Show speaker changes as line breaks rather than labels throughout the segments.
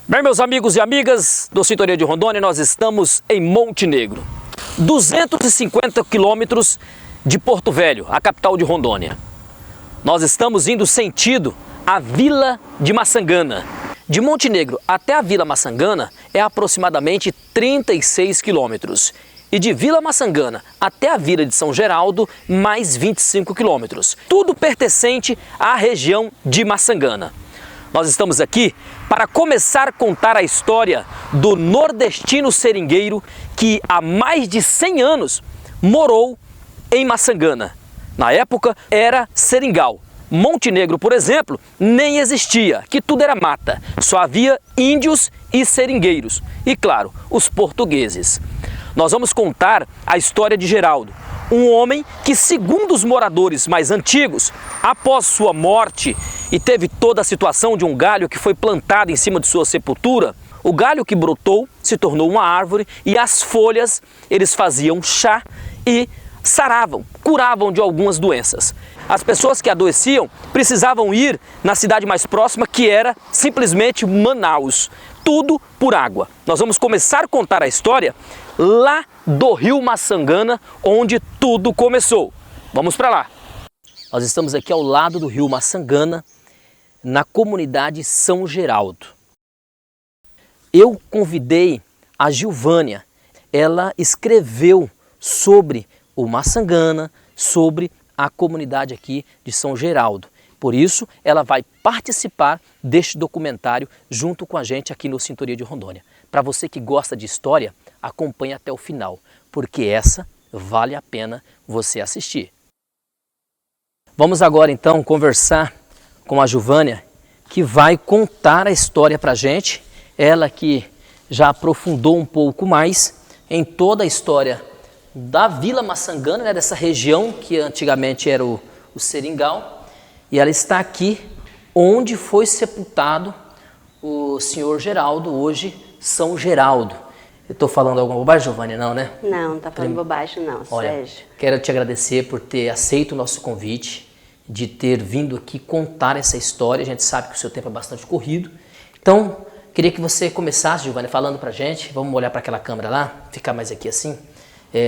Bem, meus amigos e amigas do Sintonia de Rondônia, nós estamos em Montenegro, 250 quilômetros de Porto Velho, a capital de Rondônia. Nós estamos indo sentido à Vila de Maçangana. De Montenegro até a Vila Maçangana é aproximadamente 36 quilômetros. E de Vila Maçangana até a Vila de São Geraldo, mais 25 quilômetros. Tudo pertencente à região de Maçangana. Nós estamos aqui para começar a contar a história do nordestino seringueiro que há mais de 100 anos morou em Maçangana. Na época era seringal. Montenegro, por exemplo, nem existia, que tudo era mata. Só havia índios e seringueiros. E claro, os portugueses. Nós vamos contar a história de Geraldo, um homem que, segundo os moradores mais antigos, após sua morte e teve toda a situação de um galho que foi plantado em cima de sua sepultura, o galho que brotou se tornou uma árvore e as folhas eles faziam chá e saravam, curavam de algumas doenças. As pessoas que adoeciam precisavam ir na cidade mais próxima, que era simplesmente Manaus. Tudo por água. Nós vamos começar a contar a história lá do Rio Maçangana, onde tudo começou. Vamos para lá. Nós estamos aqui ao lado do Rio Maçangana, na comunidade São Geraldo. Eu convidei a Gilvânia. Ela escreveu sobre o Maçangana, sobre a comunidade aqui de São Geraldo. Por isso, ela vai participar deste documentário junto com a gente aqui no Sintonia de Rondônia. Para você que gosta de história, acompanhe até o final, porque essa vale a pena você assistir. Vamos agora então conversar com a Gilvânia, que vai contar a história para a gente. Ela que já aprofundou um pouco mais em toda a história da Vila Maçangana, né, dessa região que antigamente era o Seringal. E ela está aqui onde foi sepultado o senhor Geraldo, hoje São Geraldo. Eu estou falando alguma bobagem, Giovânia? Não, né?
Não, não está falando bobagem não,
Olha,
Sérgio.
Quero te agradecer por ter aceito o nosso convite, de ter vindo aqui contar essa história. A gente sabe que o seu tempo é bastante corrido. Então, queria que você começasse, Giovânia, falando para a gente. Vamos olhar para aquela câmera lá, ficar mais aqui assim.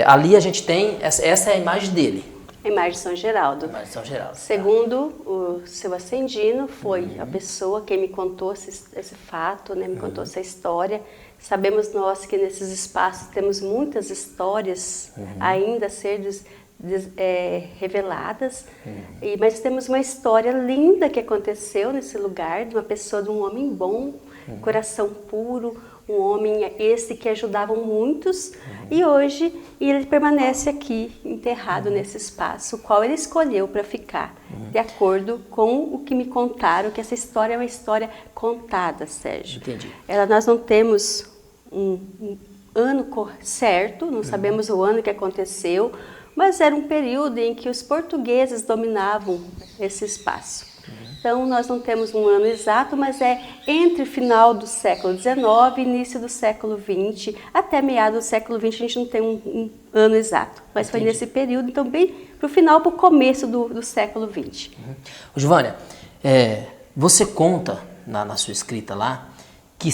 Ali a gente tem, essa é a imagem dele.
A imagem de São Geraldo.
Imagem de São Geraldo.
Segundo o seu Ascendino, foi a pessoa que me contou esse fato, né, me contou essa história. Sabemos nós que nesses espaços temos muitas histórias ainda a ser reveladas, mas temos uma história linda que aconteceu nesse lugar, de uma pessoa, de um homem bom, coração puro, um homem esse que ajudava muitos, e hoje ele permanece aqui, enterrado nesse espaço, o qual ele escolheu para ficar, de acordo com o que me contaram, que essa história é uma história contada, Sérgio.
Entendi.
Nós não temos um ano certo, não sabemos o ano que aconteceu, mas era um período em que os portugueses dominavam esse espaço. Então, nós não temos um ano exato, mas é entre final do século XIX e início do século XX, até meados do século XX, a gente não tem um ano exato. Mas foi nesse período, então, bem para o final, para o começo do século XX.
Giovânia, você conta na sua escrita lá que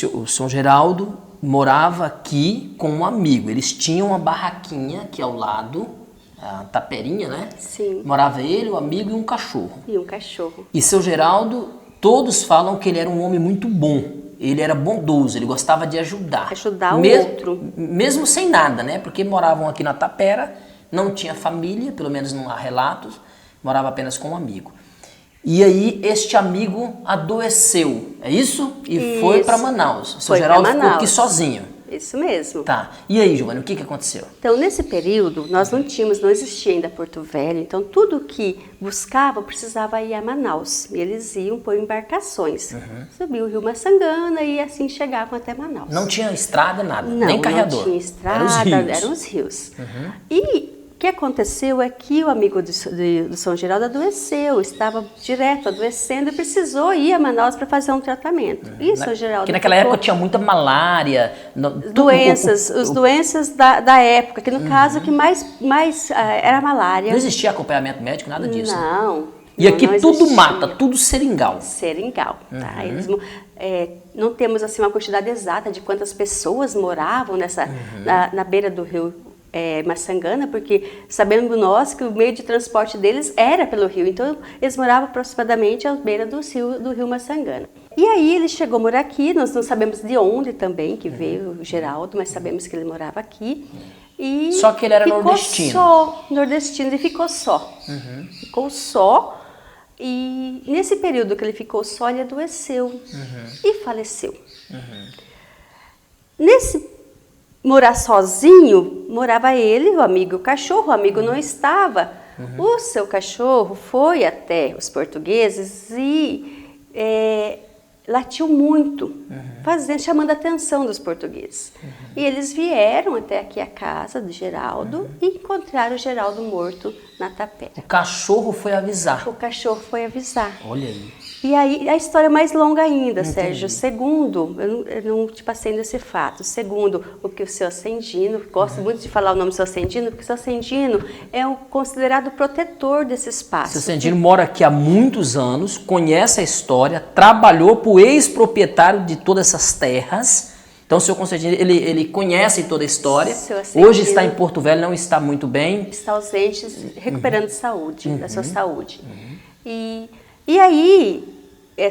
o São Geraldo morava aqui com um amigo. Eles tinham uma barraquinha aqui ao lado, a taperinha, né?
Sim.
Morava ele, o amigo e um cachorro.
E um cachorro.
E seu Geraldo, todos falam que ele era um homem muito bom. Ele era bondoso, ele gostava de ajudar.
Ajudar o outro.
Mesmo sem nada, né? Porque moravam aqui na tapera, não tinha família, pelo menos não há relatos, morava apenas com um amigo. E aí este amigo adoeceu, é isso? E foi para Manaus. Seu Geraldo ficou aqui sozinho.
Isso mesmo.
Tá. E aí, Giovânia, o que aconteceu?
Então, nesse período, nós não existia ainda Porto Velho, então tudo que buscava precisava ir a Manaus. E eles iam por embarcações. Subiam o Rio Maçangana e assim chegavam até Manaus.
Não tinha estrada, nada, nem carregador.
Não tinha estrada, eram os rios. E o que aconteceu é que o amigo do São Geraldo adoeceu, estava direto adoecendo e precisou ir a Manaus para fazer um tratamento. E São Geraldo
porque naquela época tinha muita malária.
Doenças da época, que no caso que mais era a malária.
Não existia acompanhamento médico, nada disso?
Não.
E aqui
não
tudo
existia.
mata, tudo seringal.
Seringal, tá? não temos assim uma quantidade exata de quantas pessoas moravam na beira do rio Maçangana, porque sabemos nós que o meio de transporte deles era pelo rio, então eles moravam aproximadamente à beira do rio Maçangana. E aí ele chegou a morar aqui, nós não sabemos de onde também que veio o Geraldo, mas sabemos que ele morava aqui. E
só que ele era
ficou
nordestino.
Só, nordestino, ele ficou só. Ficou só, e nesse período que ele ficou só, ele adoeceu e faleceu. Nesse morar sozinho, morava ele, o amigo e o cachorro. O amigo não estava. O seu cachorro foi até os portugueses e latiu muito, chamando a atenção dos portugueses. E eles vieram até aqui a casa do Geraldo e encontraram o Geraldo morto na tapera.
O cachorro foi avisar.
O cachorro foi avisar.
Olha aí.
E aí a história é mais longa ainda, Sérgio. Segundo, eu não te passei nesse fato. Segundo, o que o seu Ascendino, gosto muito de falar o nome do seu Ascendino, porque o seu Ascendino é considerado protetor desse espaço.
O seu Ascendino mora aqui há muitos anos, conhece a história, trabalhou para o ex-proprietário de todas essas terras. Então, o seu Constantino, ele conhece toda a história. Hoje está em Porto Velho, não está muito bem.
Está ausente, recuperando saúde, da sua saúde. E aí,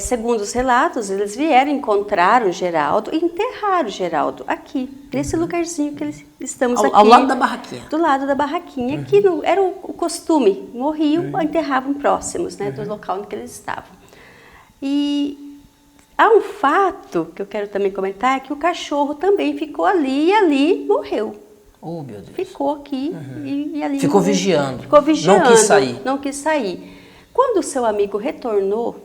segundo os relatos, eles vieram encontrar o Geraldo e enterraram o Geraldo aqui, nesse lugarzinho que estamos aqui.
Ao lado da barraquinha.
Do lado da barraquinha, que era o costume. Morriam, enterravam próximos, né, do local onde eles estavam. E há um fato que eu quero também comentar, que o cachorro também ficou ali e ali morreu.
Oh, meu Deus.
Ficou aqui e ali.
Ficou vigiando.
Ficou vigiando.
Não quis sair.
Não quis sair. Quando o seu amigo retornou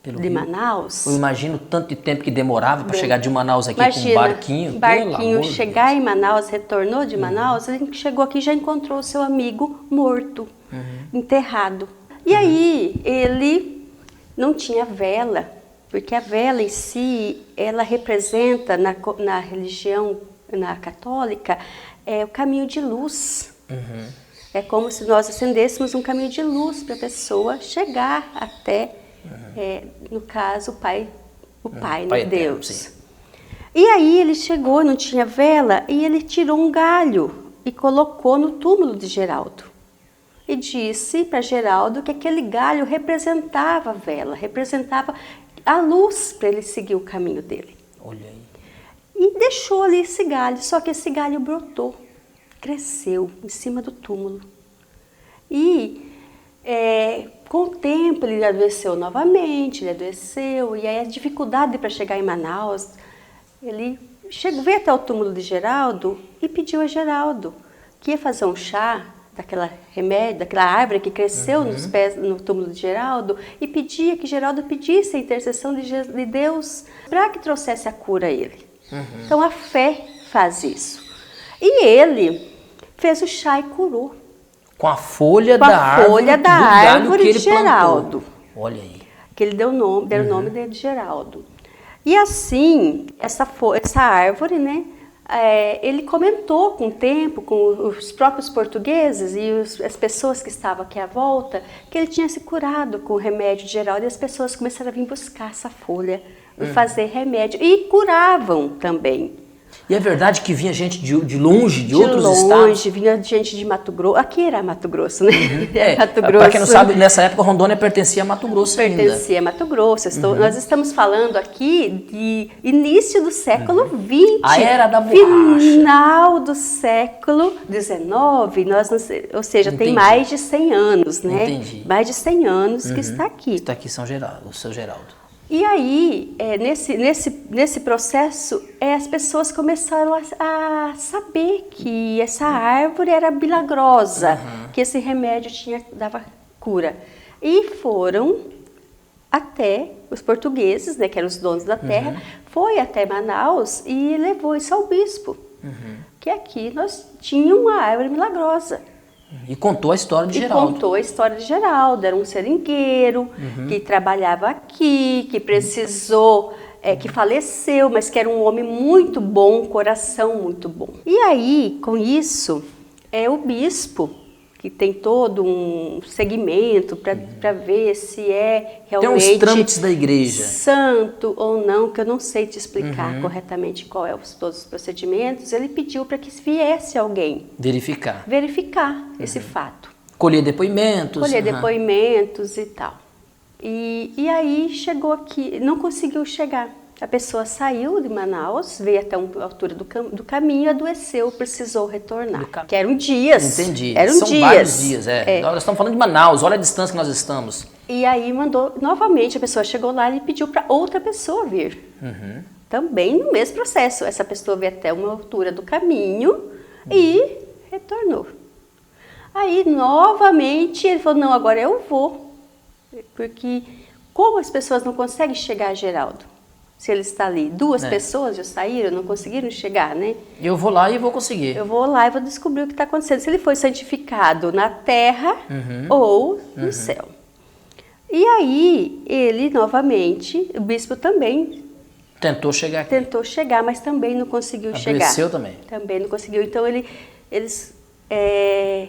de Manaus...
Eu imagino tanto de tempo que demorava para chegar de Manaus aqui com um barquinho.
Barquinho, chegar em Manaus, retornou de Manaus, ele chegou aqui e já encontrou o seu amigo morto, enterrado. E aí ele não tinha vela, porque a vela em si, ela representa na religião católica o caminho de luz. É como se nós acendêssemos um caminho de luz para a pessoa chegar até, no caso, o Pai Deus.
Eterno,
e aí ele chegou, não tinha vela, e ele tirou um galho e colocou no túmulo de Geraldo. E disse para Geraldo que aquele galho representava a vela, representava a luz para ele seguir o caminho dele.
Olha aí.
E deixou ali esse galho, só que esse galho brotou. Cresceu em cima do túmulo. E com o tempo ele adoeceu novamente, e aí a dificuldade para chegar em Manaus, ele veio até o túmulo de Geraldo e pediu a Geraldo que ia fazer um chá daquela árvore que cresceu no túmulo de Geraldo, e pedia que Geraldo pedisse a intercessão de Deus para que trouxesse a cura a ele. Então a fé faz isso. E ele fez o chá e curou.
Com a folha da árvore
de Geraldo.
Olha aí.
Que ele deram o nome dele de Geraldo. E assim, essa árvore, né? Ele comentou com o tempo, com os próprios portugueses e as pessoas que estavam aqui à volta, que ele tinha se curado com o remédio de Geraldo, e as pessoas começaram a vir buscar essa folha e fazer remédio. E curavam também.
E é verdade que vinha gente de longe, de outros estados? De longe,
vinha gente de Mato Grosso. Aqui era Mato Grosso, né? Mato Grosso.
Para quem não sabe, nessa época Rondônia pertencia a Mato Grosso ainda.
Pertencia a Mato Grosso. Nós estamos falando aqui de início do século XX.
A era da borracha.
Final do século XIX, ou seja, tem mais de 100 anos, né?
Entendi.
Mais de 100 anos que está aqui.
Está aqui São Geraldo, o seu Geraldo.
E aí, nesse processo, as pessoas começaram a saber que essa árvore era milagrosa, que esse remédio dava cura. E foram até os portugueses, né, que eram os donos da terra, foi até Manaus e levou isso ao bispo, que aqui nós tínhamos uma árvore milagrosa.
E contou a história de Geraldo.
Contou a história de Geraldo. Era um seringueiro que trabalhava aqui, que precisou, que faleceu, mas que era um homem muito bom, um coração muito bom. E aí, com isso, o bispo, que tem todo um segmento para ver se é realmente
tem uns trâmites da igreja.
Santo ou não, que eu não sei te explicar corretamente qual é todos os procedimentos. Ele pediu para que viesse alguém verificar esse fato.
Colher depoimentos.
Depoimentos e tal. E aí chegou aqui, não conseguiu chegar. A pessoa saiu de Manaus, veio até a altura do caminho, adoeceu, precisou retornar. Que eram dias.
Entendi.
São
vários dias, Nós estamos falando de Manaus, olha a distância que nós estamos.
E aí mandou, novamente, a pessoa chegou lá e pediu para outra pessoa vir. Também no mesmo processo. Essa pessoa veio até uma altura do caminho e retornou. Aí, novamente, ele falou, não, agora eu vou. Porque como as pessoas não conseguem chegar a Geraldo? Se ele está ali, duas pessoas já saíram, não conseguiram chegar, né?
Eu vou lá e vou conseguir.
Eu vou lá e vou descobrir o que está acontecendo. Se ele foi santificado na terra ou no céu. E aí, ele novamente, o bispo também
tentou chegar aqui.
Tentou chegar, mas também não conseguiu chegar.
Adoeceu também.
Também não conseguiu. Então, eles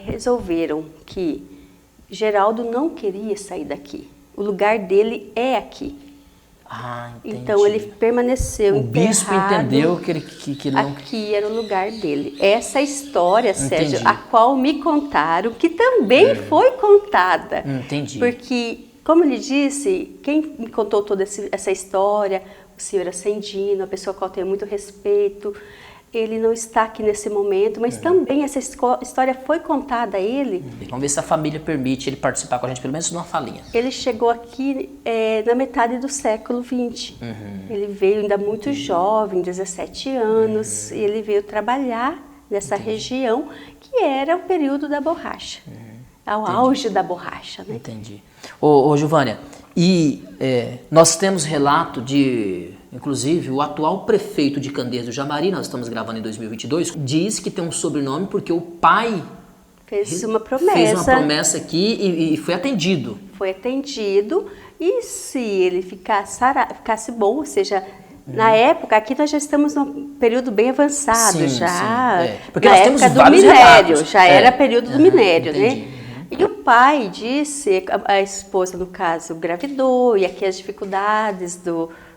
resolveram que Geraldo não queria sair daqui. O lugar dele é aqui.
Entendi.
Então ele permaneceu enterrado.
O bispo entendeu que não...
Aqui era o lugar dele. Essa história, Sérgio, a qual me contaram, que também foi contada.
Entendi.
Porque, como ele disse, quem me contou toda essa história, o senhor Ascendino, uma pessoa a qual eu tenho muito respeito, ele não está aqui nesse momento, mas também essa história foi contada a ele.
Vamos ver se a família permite ele participar com a gente, pelo menos numa falinha.
Ele chegou aqui na metade do século XX. Ele veio ainda muito jovem, 17 anos, e ele veio trabalhar nessa região, que era o período da borracha. Ao auge da borracha, né?
Entendi. Ô Giovânia, e nós temos relato de... Inclusive, o atual prefeito de Candeias do Jamari, nós estamos gravando em 2022, diz que tem um sobrenome porque o pai
fez uma promessa
aqui e foi atendido.
Foi atendido, e se ele ficasse bom, ou seja, na época, aqui nós já estamos num período bem avançado,
Sim.
Porque na época do minério, já era período do minério,
entendi.
né? E o pai disse, a esposa, no caso, engravidou, e aqui as dificuldades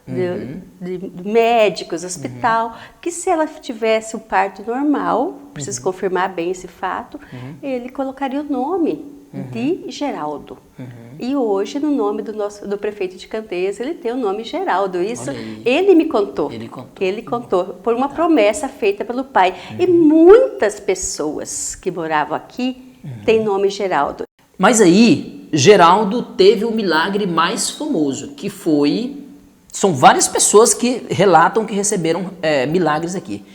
de médicos, hospital, que se ela tivesse o parto normal, preciso confirmar bem esse fato, ele colocaria o nome de Geraldo. E hoje, no nome do prefeito de Candeias, ele tem o nome Geraldo. Isso ele me contou. Ele contou por uma promessa feita pelo pai. E muitas pessoas que moravam aqui têm nome Geraldo.
Mas aí, Geraldo teve o milagre mais famoso, que foi... São várias pessoas que relatam que receberam milagres aqui.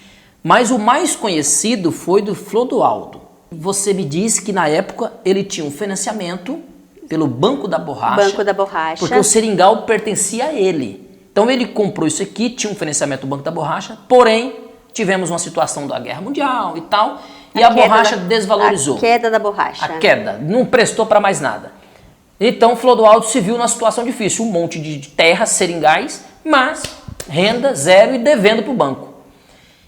Mas o mais conhecido foi do Clodoaldo. Você me disse que na época ele tinha um financiamento pelo Banco da Borracha.
Banco da Borracha.
Porque o seringal pertencia a ele. Então ele comprou isso aqui, tinha um financiamento do Banco da Borracha, porém tivemos uma situação da Guerra Mundial e tal, e a borracha desvalorizou.
A queda da borracha.
A queda, não prestou para mais nada. Então, Clodoaldo se viu numa situação difícil, um monte de terras, seringais, mas renda zero e devendo para o banco.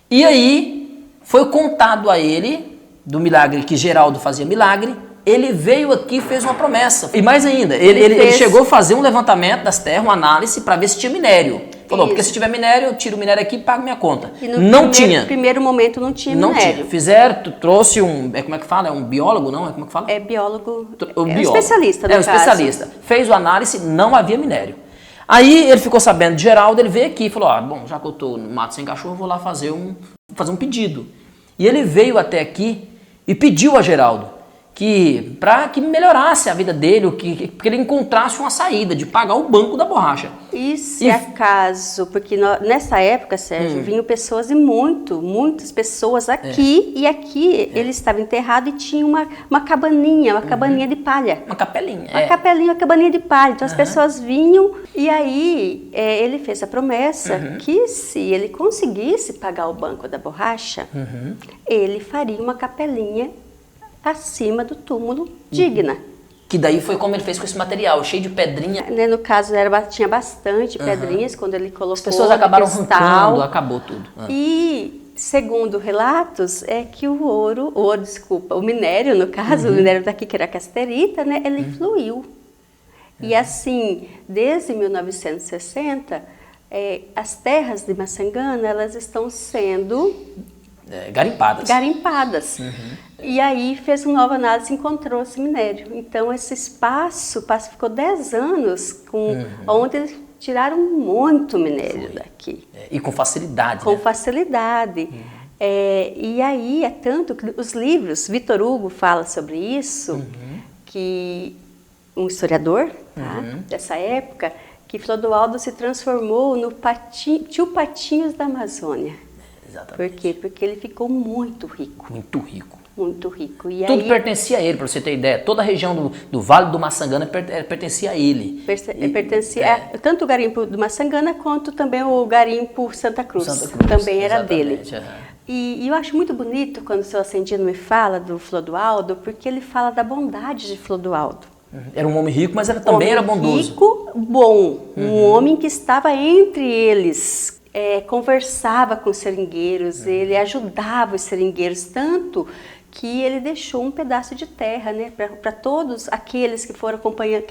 E aí, foi contado a ele, do milagre que Geraldo fazia milagre, ele veio aqui e fez uma promessa. E mais ainda, ele chegou a fazer um levantamento das terras, uma análise, para ver se tinha minério. Falou, porque se tiver minério, eu tiro o minério aqui e pago minha conta. Não tinha.
No primeiro momento não tinha minério.
Não tinha. Fizeram, trouxe como é que fala? É um biólogo, não? Como é que fala?
É biólogo.
Um
especialista, no caso.
Especialista. Fez a análise, não havia minério. Aí ele ficou sabendo de Geraldo, ele veio aqui e falou, bom, já que eu tô no mato sem cachorro, eu vou lá fazer um pedido. E ele veio até aqui e pediu a Geraldo para que melhorasse a vida dele, porque ele encontrasse uma saída de pagar o Banco da Borracha.
E se acaso, porque nessa época, Sérgio, vinham pessoas e muitas pessoas aqui, e aqui ele estava enterrado e tinha uma cabaninha de palha.
Uma capelinha.
Uma cabaninha de palha. Então as pessoas vinham, e aí ele fez a promessa que se ele conseguisse pagar o Banco da Borracha, ele faria uma capelinha acima do túmulo digna.
Que daí foi como ele fez com esse material, cheio de pedrinha.
No caso, tinha bastante pedrinhas quando ele colocou.
As pessoas acabaram arrancando, acabou tudo.
E segundo relatos, é que o minério, no caso, o minério daqui, que era a casterita, né, ele fluiu. E assim, desde 1960, as terras de Maçangana, elas estão sendo garimpadas. E aí fez uma nova análise e encontrou esse minério. Então esse espaço ficou 10 anos onde eles tiraram muito minério daqui.
E com facilidade.
Com facilidade. E aí é tanto que os livros, Vitor Hugo fala sobre isso, que um historiador dessa época, que Clodoaldo se transformou no tio Patinhos da Amazônia.
Exatamente.
Por quê? Porque ele ficou muito rico.
Muito rico.
Muito rico. E
Tudo
aí,
pertencia a ele, para você ter ideia. Toda a região do Vale do Maçangana pertencia a ele.
Pertencia tanto o garimpo do Maçangana quanto também o garimpo Santa Cruz. Também era dele. E eu acho muito bonito quando o seu Ascendino me fala do Clodoaldo, porque ele fala da bondade de Clodoaldo.
Era um homem rico, mas também era bondoso.
Rico, bom. Um homem que estava entre eles. Conversava com os seringueiros, ele ajudava os seringueiros, tanto que ele deixou um pedaço de terra, né, para todos aqueles que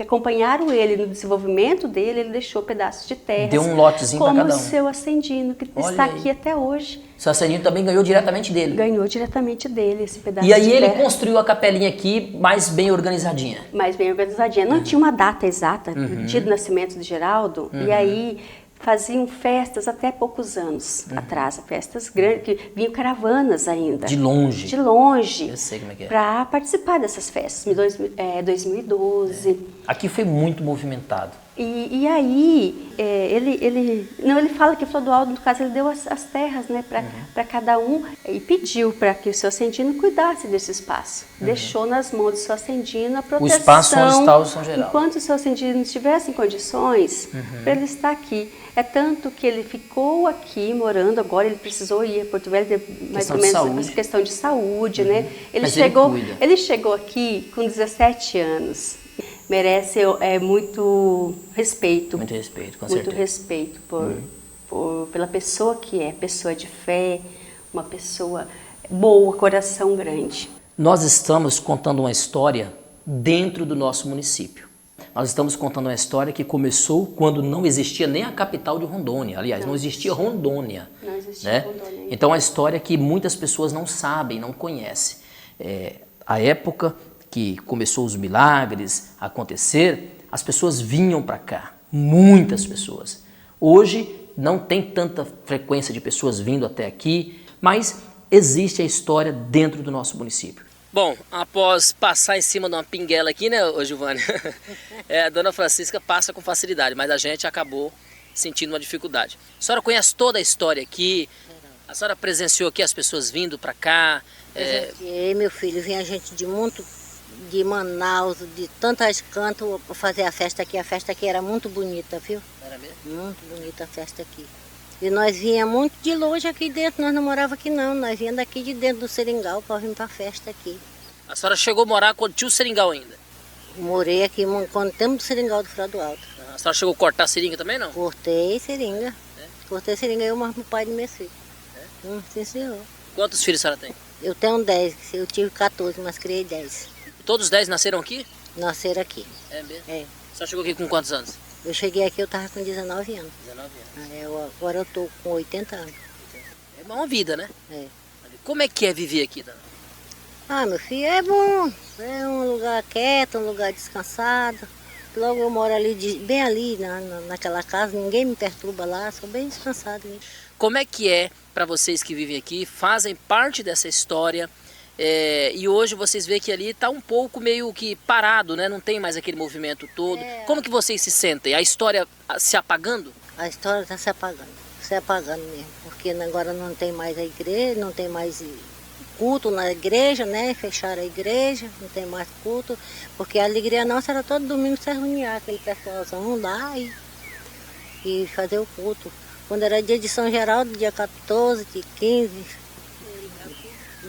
acompanharam ele no desenvolvimento dele, ele deixou pedaços de terra.
Deu um lotezinho para cada um.
Como o seu Ascendino, que está aqui até hoje.
O seu Ascendino também ganhou diretamente dele.
Ganhou diretamente dele esse pedaço de terra.
E aí ele construiu a capelinha aqui mais bem organizadinha.
Mais bem organizadinha. Não tinha uma data exata do dia do nascimento de Geraldo, e aí faziam festas até poucos anos atrás, festas grandes, que vinham caravanas ainda.
De longe.
De longe.
Eu sei como é que é.
Para participar dessas festas, em 2012.
Aqui foi muito movimentado.
E aí, ele fala que Clodoaldo, no caso, ele deu as terras, né, para cada um e pediu para que o seu Ascendino cuidasse desse espaço. Deixou nas mãos do seu Ascendino a proteção.
O espaço onde está o São Geraldo.
Enquanto o seu Ascendino estivesse em condições, para ele estar aqui. É tanto que ele ficou aqui morando, agora ele precisou ir a Porto Velho, mais ou menos questão de saúde, né? Ele chegou aqui com 17 anos. Merece muito respeito.
Muito respeito, com certeza.
Muito respeito pela pessoa que é, pessoa de fé, uma pessoa boa, coração grande.
Nós estamos contando uma história dentro do nosso município. Nós estamos contando uma história que começou quando não existia nem a capital de Rondônia. Aliás, não existia Rondônia. Não existia Rondônia. Então, é uma história que muitas pessoas não sabem, não conhecem. A época que começou os milagres a acontecer, as pessoas vinham para cá, muitas pessoas. Hoje não tem tanta frequência de pessoas vindo até aqui, mas existe a história dentro do nosso município. Bom, após passar em cima de uma pinguela aqui, né, Giovanni? A dona Francisca passa com facilidade, mas a gente acabou sentindo uma dificuldade. A senhora conhece toda a história aqui? A senhora presenciou aqui as pessoas vindo para cá?
Meu filho, vinha gente de Manaus, de tantos cantos para fazer a festa aqui. A festa aqui era muito bonita, viu?
Era mesmo?
Muito bonita a festa aqui. E nós vinha muito de longe aqui dentro, nós não morava aqui não, nós vinha daqui de dentro do Seringal para vir para a festa aqui.
A senhora chegou a morar quando tinha o Seringal ainda?
Morei aqui quando temos o Seringal do Clodoaldo.
A senhora chegou a cortar seringa também, não?
Cortei seringa. Cortei seringa, eu mais meu pai de meus filhos. Sim, senhor.
Quantos filhos a senhora tem?
Eu tenho 10, eu tive 14, mas criei 10.
Todos 10 nasceram aqui?
Nasceram aqui.
É mesmo?
É.
A senhora chegou aqui com quantos anos?
Eu cheguei aqui, eu estava com 19 anos.
19 anos.
Agora eu estou com 80 anos.
É uma vida, né?
É.
Como é que é viver aqui, dona?
Ah, meu filho, é bom. É um lugar quieto, um lugar descansado. Logo eu moro ali, bem ali naquela casa, ninguém me perturba lá, sou bem descansado ali.
Como é que é para vocês que vivem aqui, fazem parte dessa história, e hoje vocês veem que ali está um pouco meio que parado, né? Não tem mais aquele movimento todo. Como que vocês se sentem? A história se apagando?
A história está se apagando mesmo, porque agora não tem mais a igreja, não tem mais culto na igreja, né? Fecharam a igreja, não tem mais culto, porque a alegria nossa era todo domingo se reunir, aquele pessoalzão lá e fazer o culto. Quando era dia de São Geraldo, dia 14, de 15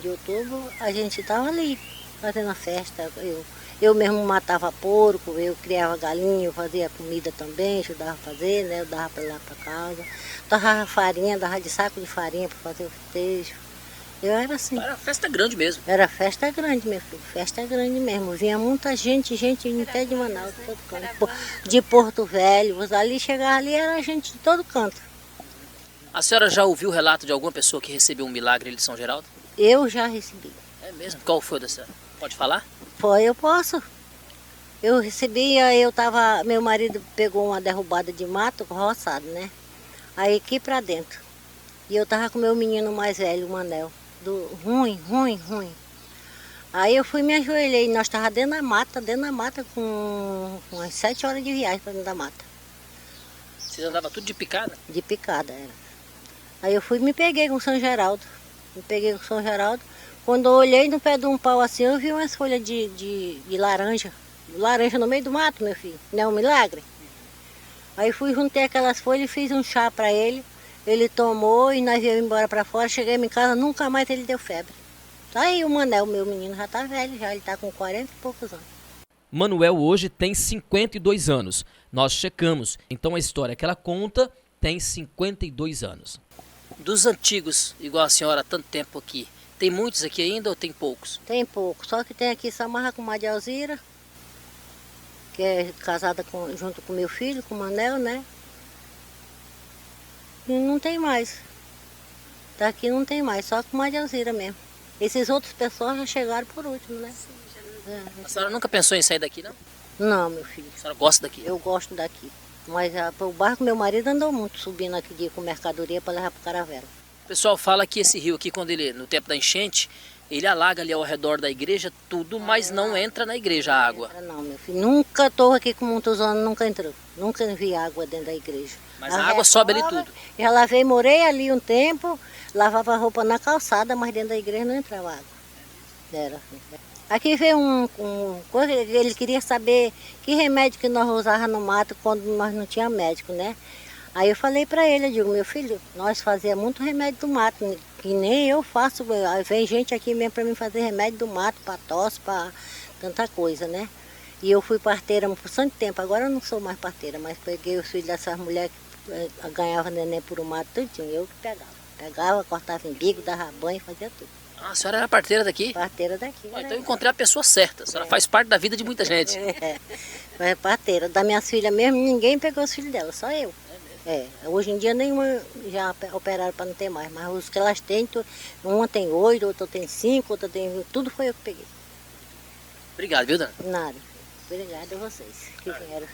de outubro, a gente estava ali fazendo a festa. Eu mesmo matava porco, eu criava galinha, eu fazia comida também, ajudava a fazer, né? Eu dava para lá para casa. Dava farinha, dava de saco de farinha para fazer o festejo. Eu era assim.
Era festa grande mesmo.
Era festa grande, meu filho. Festa grande mesmo. Vinha muita gente até de Manaus, de todo canto. De Porto Velho. Ali chegava ali, era gente de todo canto.
A senhora já ouviu o relato de alguma pessoa que recebeu um milagre ali de São Geraldo?
Eu já recebi.
É mesmo? Qual foi da senhora? Pode falar?
Foi, eu posso. Eu recebia, meu marido pegou uma derrubada de mato, roçado, né? Aí aqui pra dentro. E eu tava com meu menino mais velho, o Manel. Ruim. Aí eu fui me ajoelhei, nós tava dentro da mata com umas 7 horas de viagem pra dentro da mata.
Vocês andavam tudo de picada?
De picada, era. Aí eu fui e me peguei com São Geraldo. Quando eu olhei no pé de um pau assim, eu vi umas folhas de laranja. Laranja no meio do mato, meu filho. Não é um milagre? Aí fui, juntei aquelas folhas e fiz um chá para ele. Ele tomou e nós viemos embora para fora. Cheguei em casa, nunca mais ele deu febre. Tá aí o Manel, meu menino, já tá velho, ele tá com 40 e poucos anos.
Manuel hoje tem 52 anos. Nós checamos. Então a história que ela conta tem 52 anos. Dos antigos, igual a senhora há tanto tempo aqui, tem muitos aqui ainda ou tem poucos?
Tem pouco, só que tem aqui Samarra com Maria Alzira, que é casada junto com meu filho, com o Manel, né? E não tem mais. Daqui não tem mais, só com Maria Alzira mesmo. Esses outros pessoas já chegaram por último, né?
A senhora nunca pensou em sair daqui, não?
Não, meu filho.
A senhora gosta daqui?
Eu gosto daqui. Mas o barco, meu marido andou muito subindo aqui com mercadoria para levar para o Caravela.
O pessoal fala que esse rio aqui, quando ele, no tempo da enchente, ele alaga ali ao redor da igreja tudo, mas não entra na igreja a água.
Não, meu filho. Nunca estou aqui com muitos anos, nunca entrou. Nunca vi água dentro da igreja.
Mas a água sobe ali tudo.
Já lavei, morei ali um tempo, lavava roupa na calçada, mas dentro da igreja não entrava água. Era assim. Aqui veio coisa, ele queria saber que remédio que nós usávamos no mato quando nós não tínhamos médico, né? Aí eu falei para ele, eu digo, meu filho, nós fazíamos muito remédio do mato, que nem eu faço, vem gente aqui mesmo para mim fazer remédio do mato, para tosse, para tanta coisa, né? E eu fui parteira por tanto tempo, agora eu não sou mais parteira, mas peguei os filhos dessas mulheres que ganhavam neném por o mato tudinho, eu que pegava. Pegava, cortava embigo, dava banho, fazia tudo.
Ah, a senhora era parteira daqui?
Parteira daqui.
Então eu encontrei a pessoa certa. A senhora faz parte da vida de muita gente.
É parteira. Das minhas filhas mesmo, ninguém pegou os filhos dela, só eu. Hoje em dia nenhuma já operaram para não ter mais, mas os que elas têm, uma tem 8, outra tem 5, outra tem... Tudo foi eu que peguei.
Obrigado, viu, dona?
Nada. Obrigada a vocês que vieram.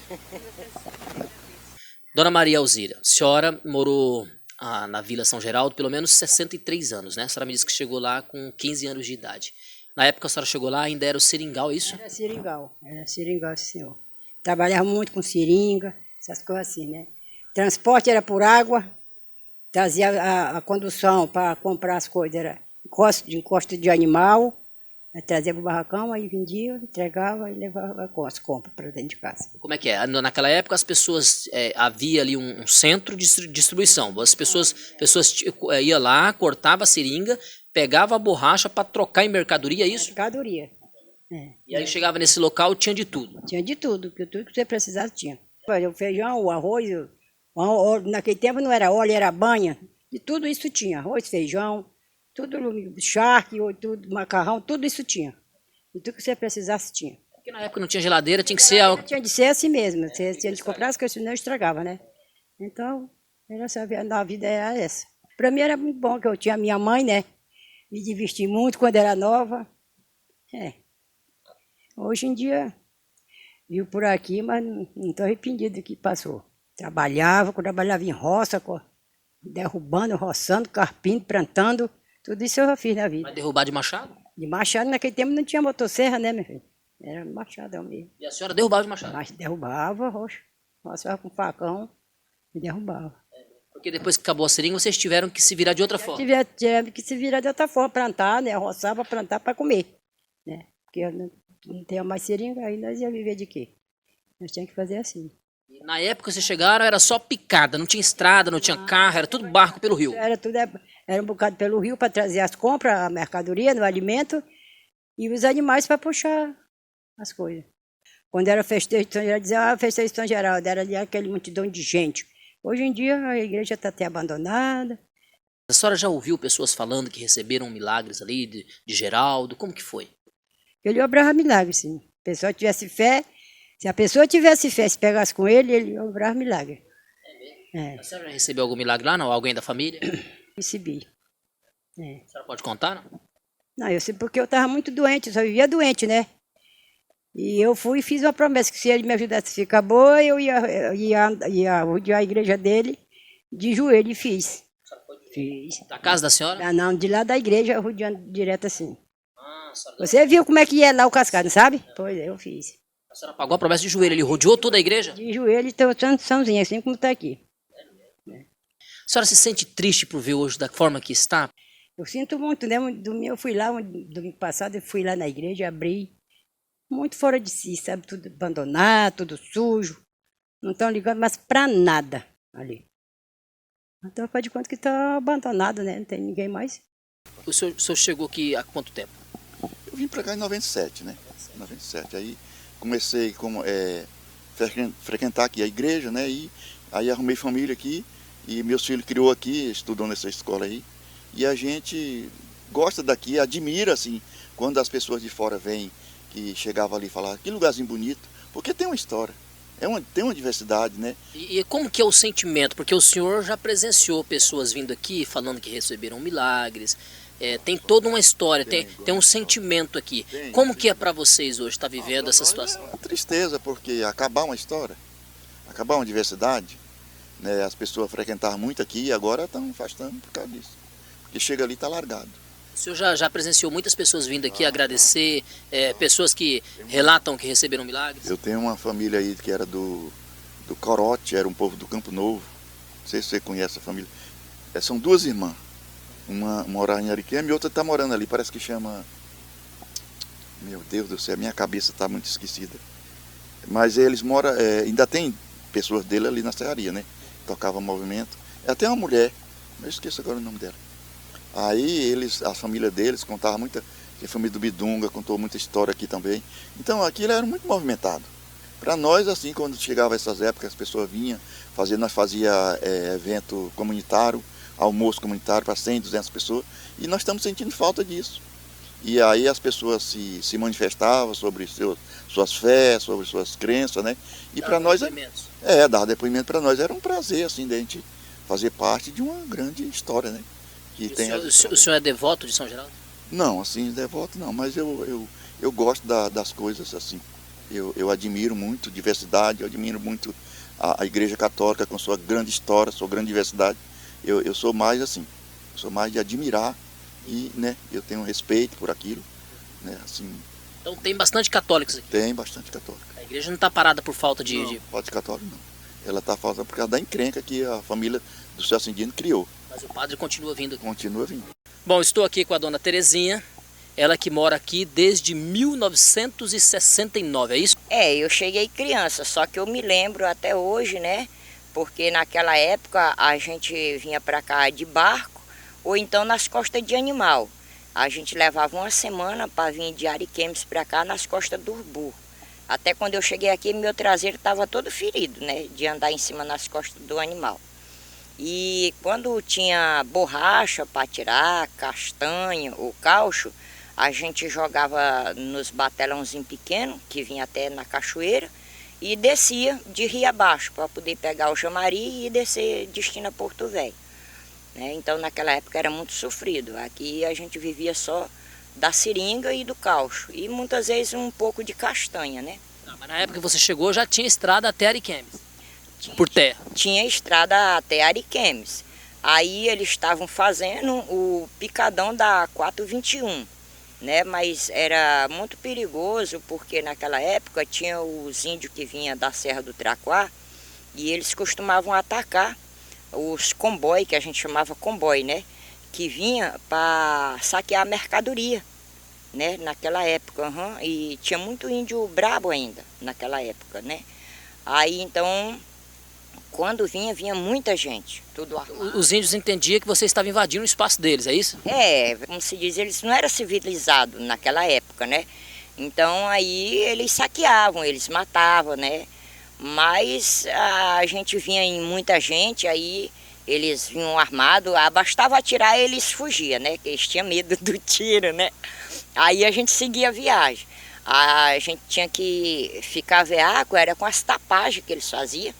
Dona Maria Alzira, a senhora morou na Vila São Geraldo pelo menos 63 anos, né? A senhora me disse que chegou lá com 15 anos de idade. Na época a senhora chegou lá, ainda era o seringal, é isso?
Era seringal, senhor. Trabalhava muito com seringa, essas coisas assim, né? Transporte era por água, trazia a condução para comprar as coisas, era encosto de animal, trazia para o barracão, aí vendia, entregava e levava as compras para dentro de casa.
Como é que é? Naquela época as pessoas, havia ali um centro de distribuição, as pessoas iam lá, cortava a seringa, pegava a borracha para trocar em mercadoria, é isso?
Mercadoria.
E aí chegava nesse local, tinha de tudo?
Tinha de tudo, que tudo que você precisasse tinha. O feijão, o arroz, naquele tempo não era óleo, era banha, de tudo isso tinha, arroz, feijão, tudo, charque, tudo, macarrão, tudo isso tinha. E tudo que você precisasse tinha.
Porque na época não tinha geladeira, tinha que ser...
Tinha de ser assim mesmo, você tinha de comprar as coisas, senão estragava, né? Então, a vida era essa. Para mim era muito bom, que eu tinha minha mãe, né? Me diverti muito quando era nova. Hoje em dia, viu por aqui, mas não estou arrependido do que passou. Trabalhava em roça, derrubando, roçando, carpindo, plantando. Tudo isso eu já fiz na vida.
Vai derrubar de machado?
De machado, naquele tempo não tinha motosserra, né, meu filho? Era machadão mesmo.
E a senhora derrubava de machado?
Mas derrubava, roçava com facão e derrubava.
Porque depois que acabou a seringa, vocês tiveram que se virar de outra forma?
Tivemos que se virar de outra forma, plantar, né? Roçar para plantar para comer, né? Porque não tinha mais seringa, aí nós ia viver de quê? Nós tínhamos que fazer assim.
Na época que vocês chegaram, era só picada, não tinha estrada, não tinha carro, era tudo barco pelo rio.
Era um bocado pelo rio para trazer as compras, a mercadoria, o alimento e os animais para puxar as coisas. Quando era festejo de São Geraldo, dizia, festejo de São Geraldo, era ali aquele multidão de gente. Hoje em dia a igreja está até abandonada,
A senhora já ouviu pessoas falando que receberam milagres ali de Geraldo? Como que foi?
Ele obrava milagre, sim. Se a pessoa tivesse fé, se a pessoa tivesse fé, se pegasse com ele obrava milagre.
A senhora já recebeu algum milagre lá, não? Alguém da família?
Recebi.
A senhora pode contar, não?
Não, eu sei porque eu estava muito doente, eu só vivia doente, né? E eu fui e fiz uma promessa que se ele me ajudasse a ficar boa, eu ia rodear a igreja dele de joelho e fiz. Fiz.
Da casa da senhora?
Ah, não, de lá da igreja, rodeando direto assim. Você viu como é que é lá o cascado, sabe? Pois é, eu fiz.
A senhora pagou a promessa de joelho, ele rodeou toda a igreja?
De joelho e tô santinho, assim como está aqui.
A senhora se sente triste por ver hoje da forma que está?
Eu sinto muito, né? Domingo eu fui lá, domingo passado eu fui lá na igreja, abri, muito fora de si, sabe? Tudo abandonado, tudo sujo. Não estão ligando mais para nada ali. Então faz de conta que está abandonado, né? Não tem ninguém mais.
O senhor chegou aqui há quanto tempo?
Eu vim para cá em 97, né? 97. Aí comecei frequentar aqui a igreja, né? E aí arrumei família aqui e meus filhos criou aqui, estudou nessa escola aí. E a gente gosta daqui, admira assim, quando as pessoas de fora vêm, que chegava ali e falavam, que lugarzinho bonito, porque tem uma história, tem uma diversidade, né?
E como que é o sentimento? Porque o senhor já presenciou pessoas vindo aqui falando que receberam milagres, tem toda uma história, tem um sentimento aqui. Como que é para vocês hoje estar vivendo essa situação?
É uma tristeza, porque acabar uma história, acabar uma diversidade, né? As pessoas frequentavam muito aqui e agora estão afastando por causa disso. Porque chega ali e está largado.
O senhor já presenciou muitas pessoas vindo aqui agradecer, pessoas que relatam que receberam milagres?
Eu tenho uma família aí que era do Corote, era um povo do Campo Novo. Não sei se você conhece a família. São duas irmãs. Uma mora em Ariquemes e outra está morando ali. Parece que chama... Meu Deus do céu, minha cabeça está muito esquecida. Mas eles moram... ainda tem pessoas dele ali na serraria, né? Tocava movimento. Até uma mulher, eu esqueço agora o nome dela. Aí a família deles contava muita, a família do Bidunga contou muita história aqui também. Então aquilo era muito movimentado. Para nós, assim, quando chegava essas épocas, as pessoas vinham, nós fazia evento comunitário, almoço comunitário para 100, 200 pessoas, e nós estamos sentindo falta disso. E aí as pessoas se manifestavam sobre suas fés, sobre suas crenças, né? E para nós, dar depoimento para nós era um prazer, assim, de a gente fazer parte de uma grande história, né?
O senhor é devoto de São Geraldo?
Não, assim, devoto não, mas eu gosto das coisas assim. Eu admiro muito a diversidade, eu admiro muito a Igreja Católica com sua grande história, sua grande diversidade. Eu sou mais assim, sou mais de admirar e, né, eu tenho respeito por aquilo, né, assim.
Então tem bastante católicos aqui?
Tem bastante católico.
A igreja não está parada por falta de...
Não, falta de católico não. Ela está faltando por causa da encrenca que a família do Céu Ascendido criou.
Mas o padre continua vindo aqui?
Continua vindo.
Bom, estou aqui com a dona Terezinha, ela que mora aqui desde 1969, é isso?
Eu cheguei criança, só que eu me lembro até hoje, né? Porque naquela época a gente vinha para cá de barco ou então nas costas de animal. A gente levava uma semana para vir de Ariquemes para cá nas costas do Urbu. Até quando eu cheguei aqui, meu traseiro estava todo ferido, né? De andar em cima nas costas do animal. E quando tinha borracha para tirar, castanha ou caucho, a gente jogava nos batelãozinhos pequenos, que vinha até na cachoeira, e descia de rio abaixo para poder pegar o chamari e descer destino a Porto Velho. Né? Então naquela época era muito sofrido. Aqui a gente vivia só da seringa e do caucho, e muitas vezes um pouco de castanha, né?
Mas na época que você chegou já tinha estrada até Ariquemes? Por terra?
Tinha estrada até Ariquemes. Aí eles estavam fazendo o picadão da 421, né? Mas era muito perigoso porque naquela época tinha os índios que vinham da Serra do Traquá e eles costumavam atacar os comboios, que a gente chamava comboio, né? Que vinha para saquear a mercadoria, né? Naquela época, e tinha muito índio brabo ainda naquela época, né? Aí então, quando vinha muita gente, tudo armado.
Os índios entendiam que você estava invadindo o espaço deles, é isso?
Como se diz, eles não eram civilizados naquela época, né? Então aí eles saqueavam, eles matavam, né? Mas a gente vinha em muita gente, aí eles vinham armados, bastava atirar eles fugiam, né? Que eles tinham medo do tiro, né? Aí a gente seguia a viagem. A gente tinha que ficar veaco, era com as tapagens que eles faziam.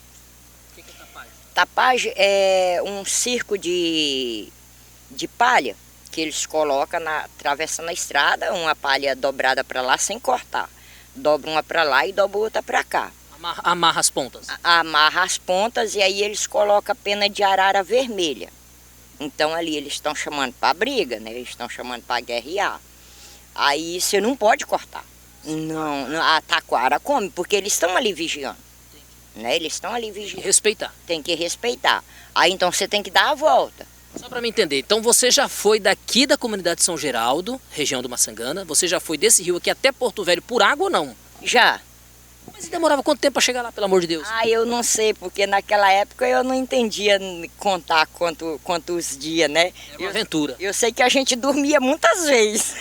O que é tapagem?
Tapagem é um circo de palha que eles colocam atravessando a estrada, uma palha dobrada para lá sem cortar. Dobra uma para lá e dobra outra para cá.
Amarra as pontas.
Amarra as pontas e aí eles colocam a pena de arara vermelha. Então ali eles estão chamando para briga, né? Eles estão chamando para guerrear. Aí você não pode cortar. Não, a taquara come, porque eles estão ali vigiando. Né? Eles estão ali vigiando.
Respeitar.
Tem que respeitar. Aí então você tem que dar a volta.
Só para me entender, então você já foi daqui da comunidade de São Geraldo, região do Maçangana, você já foi desse rio aqui até Porto Velho por água ou não?
Já.
Mas demorava quanto tempo para chegar lá, pelo amor de Deus?
Eu não sei, porque naquela época eu não entendia contar quantos dias, né?
Era uma aventura.
Eu sei que a gente dormia muitas vezes.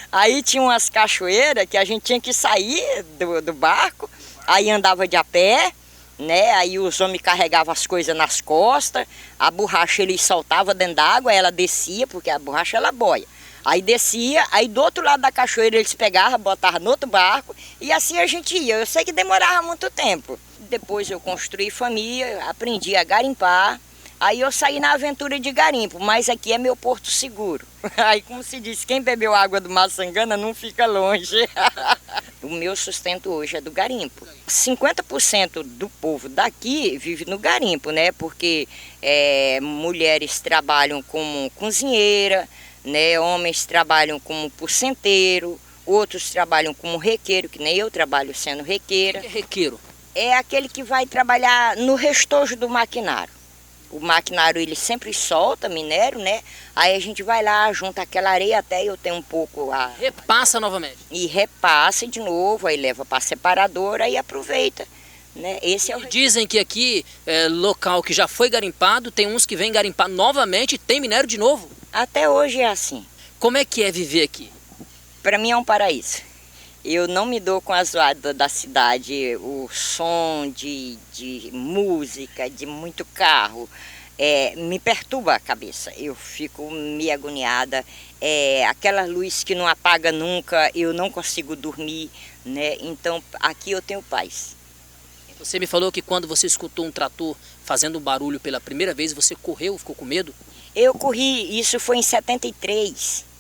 Aí tinha umas cachoeiras que a gente tinha que sair do barco, aí andava de a pé, né? Aí os homens carregavam as coisas nas costas, a borracha ele soltava dentro d'água, ela descia, porque a borracha ela boia. Aí descia, aí do outro lado da cachoeira eles pegavam, botavam no outro barco e assim a gente ia. Eu sei que demorava muito tempo. Depois eu construí família, aprendi a garimpar. Aí eu saí na aventura de garimpo, mas aqui é meu porto seguro. Aí como se diz, quem bebeu água do Maçangana não fica longe. O meu sustento hoje é do garimpo. 50% do povo daqui vive no garimpo, né? Porque mulheres trabalham como cozinheira, né? Homens trabalham como porcenteiro, outros trabalham como requeiro, que nem eu trabalho sendo requeira.
O que é requeiro?
É aquele que vai trabalhar no restojo do maquinário. O maquinário ele sempre solta minério, né? Aí a gente vai lá, junta aquela areia até eu ter um pouco
Repassa novamente.
e repassa de novo, aí leva para a separadora e aproveita, né? Esse é o
Dizem que aqui, local que já foi garimpado, tem uns que vêm garimpar novamente e tem minério de novo.
Até hoje é assim.
Como é que é viver aqui?
Para mim é um paraíso. Eu não me dou com a zoada da cidade, o som de música, de muito carro, me perturba a cabeça. Eu fico meio agoniada. Aquela luz que não apaga nunca, eu não consigo dormir, né? Então aqui eu tenho paz.
Você me falou que quando você escutou um trator fazendo um barulho pela primeira vez, você correu, ficou com medo?
Eu corri, isso foi em 73.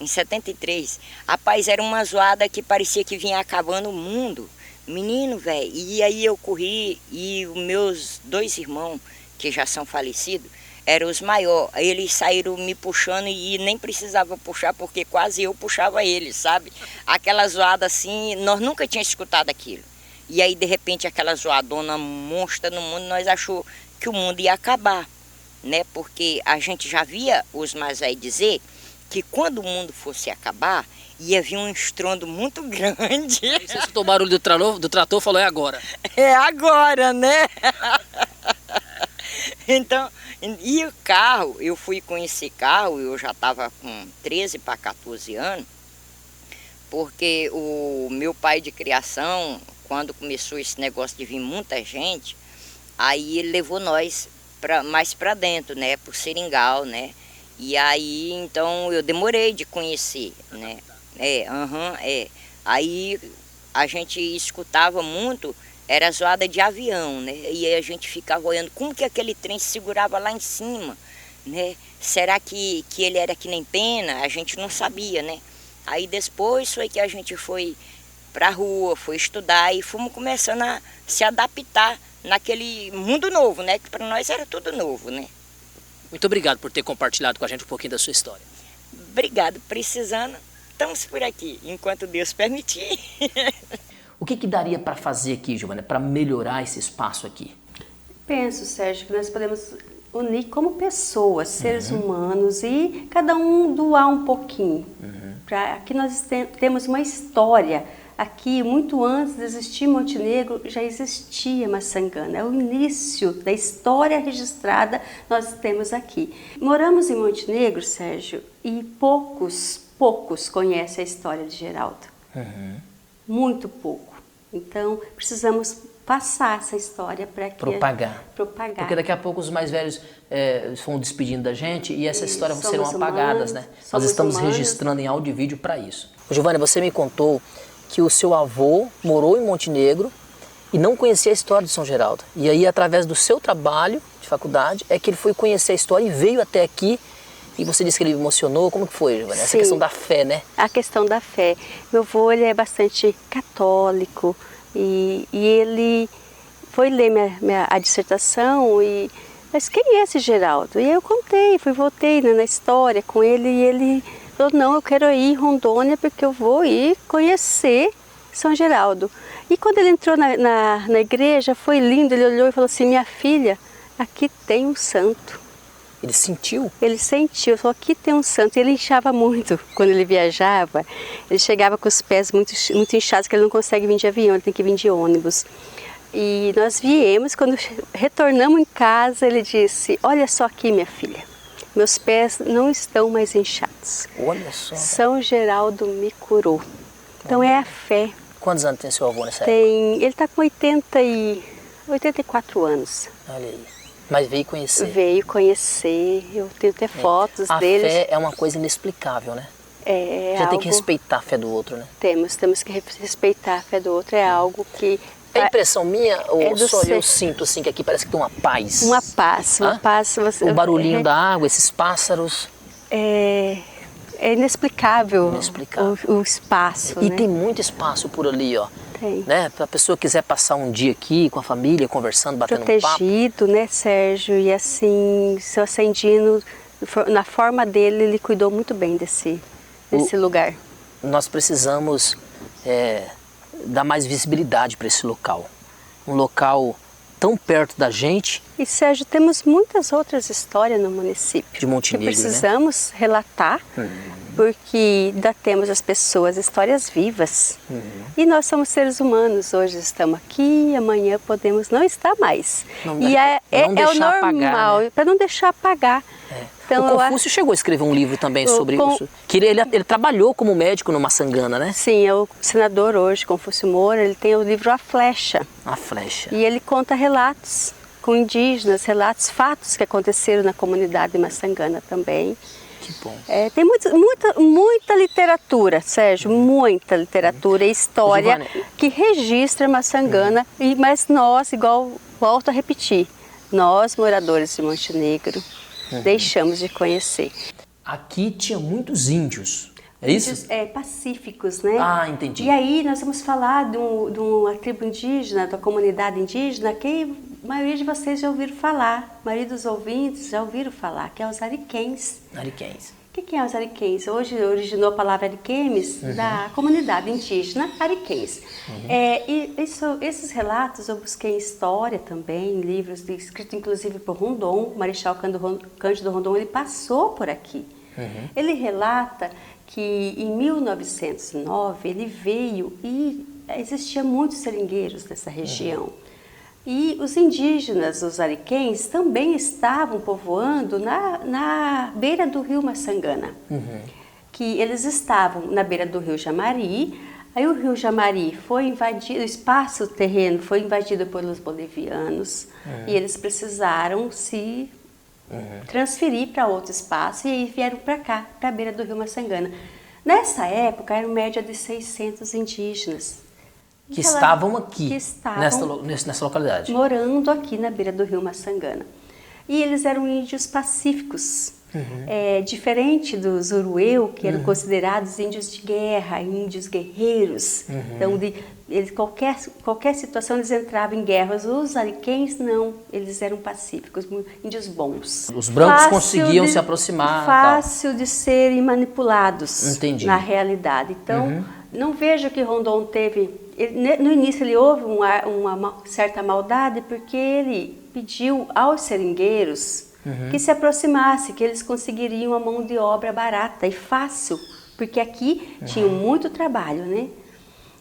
Em 73, rapaz, era uma zoada que parecia que vinha acabando o mundo. Menino, velho, e aí eu corri e os meus 2 irmãos, que já são falecidos, eram os maiores. Eles saíram me puxando e nem precisava puxar, porque quase eu puxava eles, sabe? Aquela zoada assim, nós nunca tínhamos escutado aquilo. E aí, de repente, aquela zoadona monstra no mundo, nós achou que o mundo ia acabar, né? Porque a gente já via os mais velhos dizer que quando o mundo fosse acabar, ia vir um estrondo muito grande.
Aí você escutou o barulho do trator e falou, é agora.
É agora, né? Então, e o carro, eu fui com esse carro, eu já estava com 13 para 14 anos, porque o meu pai de criação, quando começou esse negócio de vir muita gente, aí ele levou nós mais para dentro, né, pro Seringal, né? E aí, então, eu demorei de conhecer, né? Aí a gente escutava muito, era zoada de avião, né? E aí a gente ficava olhando como que aquele trem se segurava lá em cima, né? Será que ele era que nem pena? A gente não sabia, né? Aí depois foi que a gente foi pra rua, foi estudar e fomos começando a se adaptar naquele mundo novo, né? Que para nós era tudo novo, né?
Muito obrigado por ter compartilhado com a gente um pouquinho da sua história.
Obrigado. Precisando, estamos por aqui, enquanto Deus permitir.
O que daria para fazer aqui, Giovana, para melhorar esse espaço aqui?
Penso, Sérgio, que nós podemos unir como pessoas, seres humanos, e cada um doar um pouquinho. Aqui nós temos uma história. Aqui, muito antes de existir Montenegro, já existia Maçangana. É o início da história registrada nós temos aqui. Moramos em Montenegro, Sérgio, e poucos conhecem a história de Geraldo. Muito pouco. Então, precisamos passar essa história para que...
Propagar.
Propagar.
Porque daqui a pouco os mais velhos vão despedindo da gente e essas histórias serão
Somos
apagadas,
humanos,
né? Nós
somos
estamos
humanos.
registrando em áudio e vídeo para isso. Giovânia, você me contou que o seu avô morou em Montenegro e não conhecia a história de São Geraldo. E aí, através do seu trabalho de faculdade, é que ele foi conhecer a história e veio até aqui. E você disse que ele emocionou. Como que foi, Giovânia? Essa
Sim.
questão da fé, né?
A questão da fé. Meu avô, ele é bastante católico e ele foi ler a dissertação e... Mas quem é esse Geraldo? E aí eu contei, voltei na história com ele e ele falou, não, eu quero ir em Rondônia porque eu vou ir conhecer São Geraldo. E quando ele entrou na igreja, foi lindo, ele olhou e falou assim, minha filha, aqui tem um santo.
Ele sentiu?
Ele sentiu, falou, aqui tem um santo. E ele inchava muito quando ele viajava. Ele chegava com os pés muito inchados, que ele não consegue vir de avião, ele tem que vir de ônibus. E nós viemos, quando retornamos em casa, ele disse, olha só aqui, minha filha, meus pés não estão mais inchados.
Olha só.
São Geraldo me curou. Então é a fé.
Quantos anos tem seu avô nessa época?
Ele está com 84 anos.
Olha aí. Mas veio conhecer.
Veio conhecer, eu tenho até fotos deles.
A fé é uma coisa inexplicável, né?
É
Já
algo...
tem que respeitar a fé do outro, né?
Temos que respeitar a fé do outro, é algo que...
É impressão minha ou
É do
só
ser.
eu sinto assim que aqui parece que tem uma paz?
Uma paz, uma
Hã?
paz.
O barulhinho da água, esses pássaros.
É inexplicável,
Inexplicável.
O espaço,
E
né?
tem muito espaço por ali, ó.
Tem.
Né? Para a pessoa quiser passar um dia aqui com a família, conversando, batendo um papo.
Protegido, né, Sérgio? E assim, seu Ascendino, na forma dele, ele cuidou muito bem desse lugar.
Nós precisamos dar mais visibilidade para esse local. Um local tão perto da gente.
E, Sérgio, temos muitas outras histórias no município.
De Montenegro,
que precisamos relatar, porque ainda temos as pessoas, histórias vivas. E nós somos seres humanos, hoje estamos aqui, amanhã podemos não estar mais.
Não
e é o
deixar apagar,
normal,
né?
para não deixar apagar. Então,
o Confúcio chegou a escrever um livro também sobre isso. Que ele trabalhou como médico no Maçangana, né?
Sim, é o senador hoje, Confúcio Moura, ele tem o livro A Flecha.
A Flecha.
E ele conta relatos com indígenas, fatos que aconteceram na comunidade de Maçangana também.
Que bom.
Tem muita literatura, Sérgio, muita literatura e história
Giovânia,
que registra Maçangana, mas nós, volto a repetir, nós moradores de Montenegro, deixamos de conhecer.
Aqui tinha muitos índios, é isso?
Índios, pacíficos, né?
Ah, entendi.
E aí nós vamos falar de uma tribo indígena, da comunidade indígena, que a maioria de vocês já ouviram falar, a maioria dos ouvintes já ouviram falar, que é os ariquens.
Ariquens.
O que é os ariquens? Hoje originou a palavra ariquemes da comunidade indígena ariquens. E esses relatos eu busquei em história também, em livros escritos inclusive por Rondon, Marechal Cândido Rondon, ele passou por aqui. Ele relata que em 1909 ele veio e existia muitos seringueiros nessa região. E os indígenas, os ariquens, também estavam povoando na beira do rio Maçangana. Que eles estavam na beira do rio Jamari, aí o rio Jamari foi invadido, o espaço terreno foi invadido pelos bolivianos e eles precisaram se transferir para outro espaço e aí vieram para cá, para a beira do rio Maçangana. Nessa época, era uma média de 600 indígenas.
Que estavam aqui,
que estavam
nessa localidade.
morando aqui na beira do rio Maçangana. E eles eram índios pacíficos, diferente dos urueu, que eram considerados índios de guerra, índios guerreiros. Então, qualquer situação eles entravam em guerras. Os ariquens não, eles eram pacíficos, índios bons.
Os brancos conseguiam se aproximar.
Fácil de serem manipulados.
Entendi.
Na realidade. Então, não vejo que Rondon teve... No início ele houve uma certa maldade porque ele pediu aos seringueiros que se aproximasse, que eles conseguiriam uma mão de obra barata e fácil, porque aqui tinha muito trabalho, né?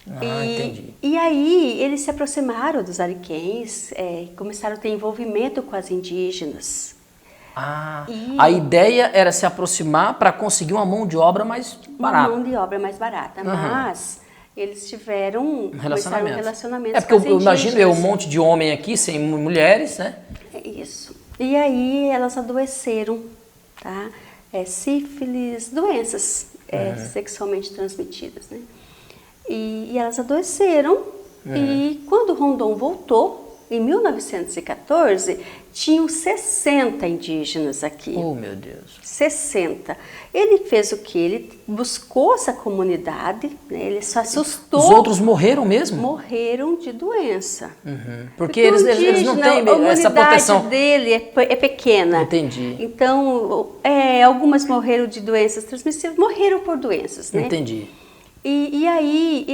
Entendi.
E aí eles se aproximaram dos ariquens, começaram a ter envolvimento com as indígenas.
A ideia era se aproximar para conseguir uma mão de obra mais barata.
Uma mão de obra mais barata, mas eles tiveram
Relacionamento.
relacionamentos.
É porque
com
eu
as
imagino um
indígenas.
monte de homem aqui, sem mulheres, né?
É isso. E aí elas adoeceram, tá? Sífilis, doenças sexualmente transmitidas, né? E elas adoeceram e quando Rondon voltou, em 1914, tinham 60 indígenas aqui.
Oh, meu Deus.
60. Ele fez o quê? Ele buscou essa comunidade, né? Ele se assustou.
Os outros morreram mesmo?
Morreram de doença.
Porque eles não têm essa proteção.
A imunidade dele é pequena.
Entendi.
Então, algumas morreram de doenças transmissíveis, morreram por doenças, né?
Entendi.
E aí,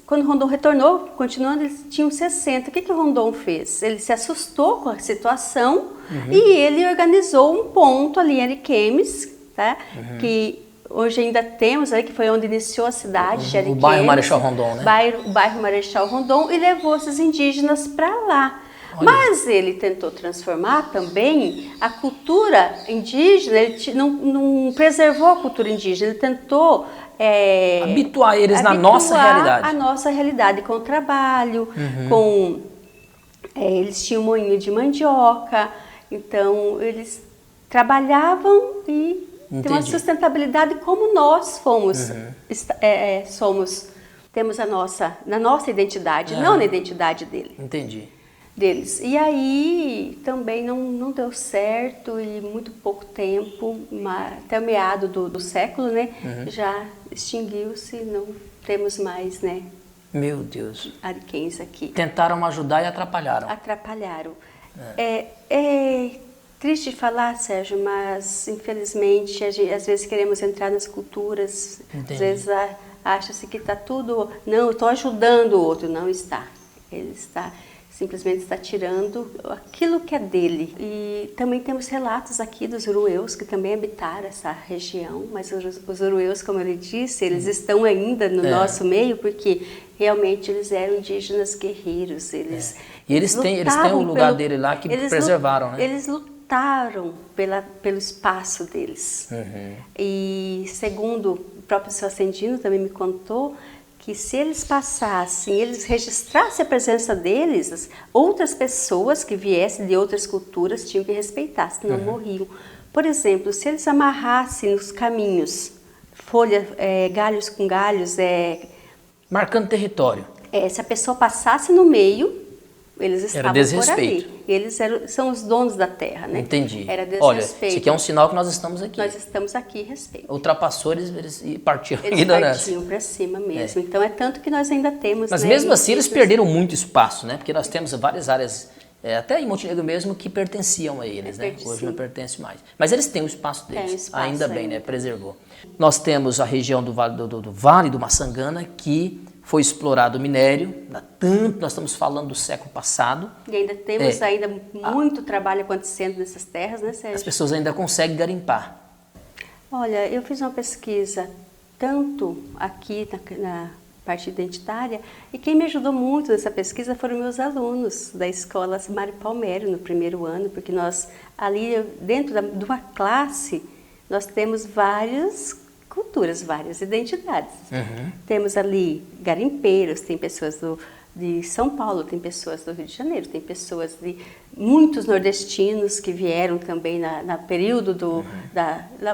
quando Rondon retornou, continuando, eles tinham 60. O que o Rondon fez? Ele se assustou com a situação e ele organizou um ponto ali em Ariquemes, tá? Que hoje ainda temos, que foi onde iniciou a cidade de Ariquemes.
O bairro Marechal Rondon, né?
O bairro Marechal Rondon, e levou esses indígenas para lá. Olha. Mas ele tentou transformar também a cultura indígena, ele não preservou a cultura indígena, ele tentou
habituar eles na nossa realidade.
A nossa realidade, com o trabalho, eles tinham um moinho de mandioca, então eles trabalhavam e têm uma sustentabilidade como nós temos na nossa identidade, não na identidade dele.
Entendi.
Deles. E aí também não deu certo e muito pouco tempo, até o meado do século, né, já extinguiu-se, não temos mais, né,
meu Deus,
ariquenses aqui.
Tentaram ajudar e atrapalharam.
Atrapalharam. É triste falar, Sérgio, mas infelizmente às vezes queremos entrar nas culturas,
Entendi.
Às vezes acha-se que está tudo, não, eu estou ajudando o outro, não está. Ele simplesmente está tirando aquilo que é dele. E também temos relatos aqui dos urueus, que também habitaram essa região, mas os urueus, como ele disse, eles estão ainda no nosso meio, porque realmente eles eram indígenas guerreiros.
E eles têm o lugar dele lá que preservaram, né?
Eles lutaram pelo espaço deles. E segundo o próprio seu Ascendino também me contou, que se eles passassem, eles registrassem a presença deles, outras pessoas que viessem de outras culturas tinham que respeitar, senão morriam. Por exemplo, se eles amarrassem nos caminhos galhos com galhos,
marcando território.
Se a pessoa passasse no meio, eles estavam por ali. Eles são os donos da terra, né?
Entendi.
Era desrespeito.
Olha, isso aqui é um sinal que nós estamos aqui.
Nós estamos aqui, respeito.
Ultrapassou, eles partiam.
Eles partiam para cima mesmo. Então é tanto que nós ainda temos.
Mas mesmo assim eles perderam muito espaço, né? Porque nós temos várias áreas, até em Montenegro mesmo, que pertenciam a eles, né? Hoje não pertence mais. Mas eles têm o espaço deles. Ainda bem, né? Preservou. Nós temos a região do Vale do Maçangana, que foi explorado o minério, nós estamos falando do século passado.
E ainda temos muito trabalho acontecendo nessas terras, né, Sérgio?
As pessoas ainda conseguem garimpar.
Olha, eu fiz uma pesquisa tanto aqui na parte identitária, e quem me ajudou muito nessa pesquisa foram meus alunos da escola Mário Palmério, no primeiro ano, porque nós, ali dentro de uma classe, nós temos várias culturas, várias identidades. Temos ali garimpeiros, tem pessoas de São Paulo, tem pessoas do Rio de Janeiro, tem pessoas de muitos nordestinos que vieram também na período do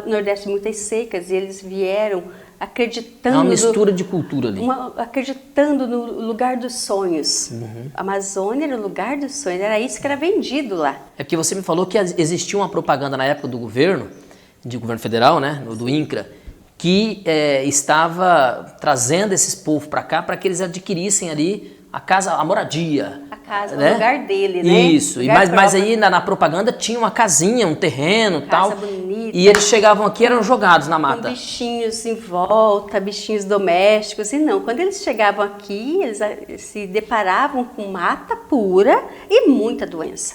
Nordeste muitas secas, e eles vieram acreditando...
Uma mistura de cultura ali.
Acreditando no lugar dos sonhos. A Amazônia era o lugar dos sonhos, era isso que era vendido lá.
É porque você me falou que existia uma propaganda na época do governo federal, né, do INCRA, que estava trazendo esses povos para cá para que eles adquirissem ali a moradia.
A casa,
né?
O lugar dele, né?
Isso, mas aí na propaganda tinha uma casinha, um terreno e tal.
Bonita.
E eles chegavam aqui e eram jogados na mata.
Com bichinhos em volta, bichinhos domésticos. E não, quando eles chegavam aqui, eles se deparavam com mata pura e muita doença.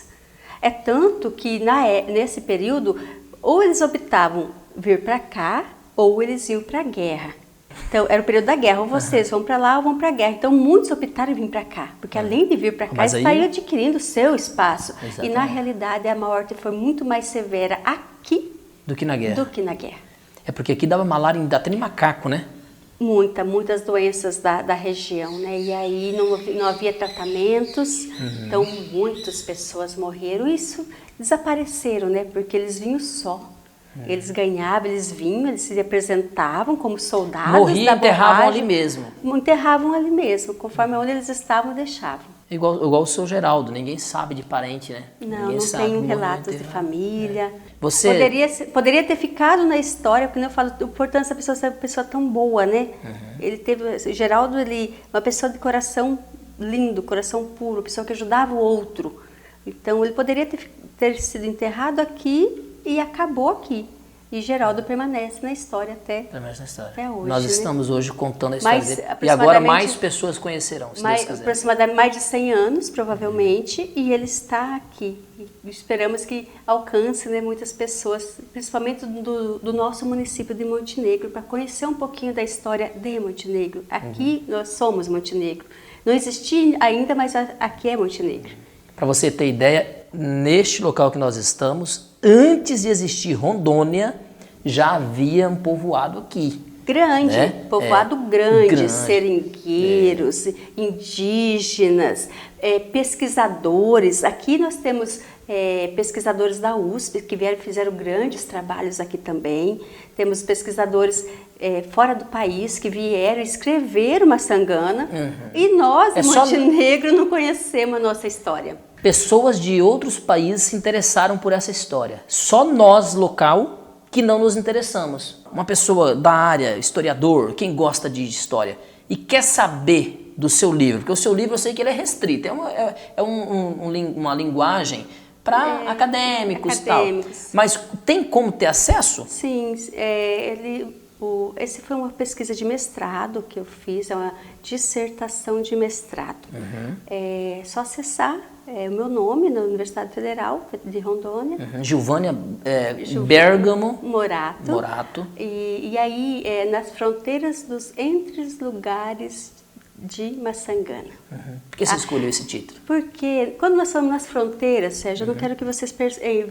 É tanto que nesse período, ou eles optavam vir para cá, ou eles iam para a guerra. Então, era o período da guerra, ou vocês vão para lá ou vão para a guerra. Então, muitos optaram em vir para cá, porque além de vir para cá, eles estariam adquirindo o seu espaço. Exatamente. E, na realidade, a morte foi muito mais severa aqui
do que na guerra.
Do que na guerra.
É porque aqui dava malária até em macaco, né?
Muitas doenças da região, né? E aí não havia tratamentos, então muitas pessoas morreram. Isso desapareceram, né? Porque eles vinham só. Eles ganhavam, eles vinham, eles se apresentavam como soldados.
Morriam e enterravam
borracha.
ali mesmo.
Enterravam ali mesmo, conforme onde eles estavam, deixavam.
Igual o seu Geraldo, ninguém sabe de parente, né?
Não tem relatos de família.
Você...
Poderia ter ficado na história, porque eu falo a importância da pessoa ser uma pessoa tão boa, né? Ele teve, Geraldo, uma pessoa de coração lindo, coração puro, uma pessoa que ajudava o outro. Então ele poderia ter sido enterrado aqui e acabou aqui. E Geraldo permanece na história até hoje.
Nós estamos hoje contando a história dele. E agora mais pessoas conhecerão, se Deus quiser.
Aproximadamente mais de 100 anos, provavelmente, e ele está aqui. E esperamos que alcance, né, muitas pessoas, principalmente do nosso município de Montenegro, para conhecer um pouquinho da história de Montenegro. Aqui nós somos Montenegro. Não existia ainda, mas aqui é Montenegro.
Para você ter ideia, neste local que nós estamos, antes de existir Rondônia, já havia um povoado aqui.
Grande,
né?
povoado grande, seringueiros, indígenas, pesquisadores. Aqui nós temos pesquisadores da USP que fizeram grandes trabalhos aqui também. Temos pesquisadores fora do país que vieram escrever uma sangana. E nós, em Montenegro, não conhecemos a nossa história.
Pessoas de outros países se interessaram por essa história. Só nós, local, que não nos interessamos. Uma pessoa da área, historiador, quem gosta de história, e quer saber do seu livro, porque o seu livro eu sei que ele é restrito, uma linguagem para acadêmicos e tal. Mas tem como ter acesso?
Sim, esse foi uma pesquisa de mestrado que eu fiz, é uma dissertação de mestrado. É só acessar o meu nome na Universidade Federal de Rondônia.
Giovânia Bergamo
Morato. E aí, nas fronteiras entre os lugares de Massangana.
Por que você escolheu esse título?
Porque quando nós falamos nas fronteiras, Sérgio, eu não quero que vocês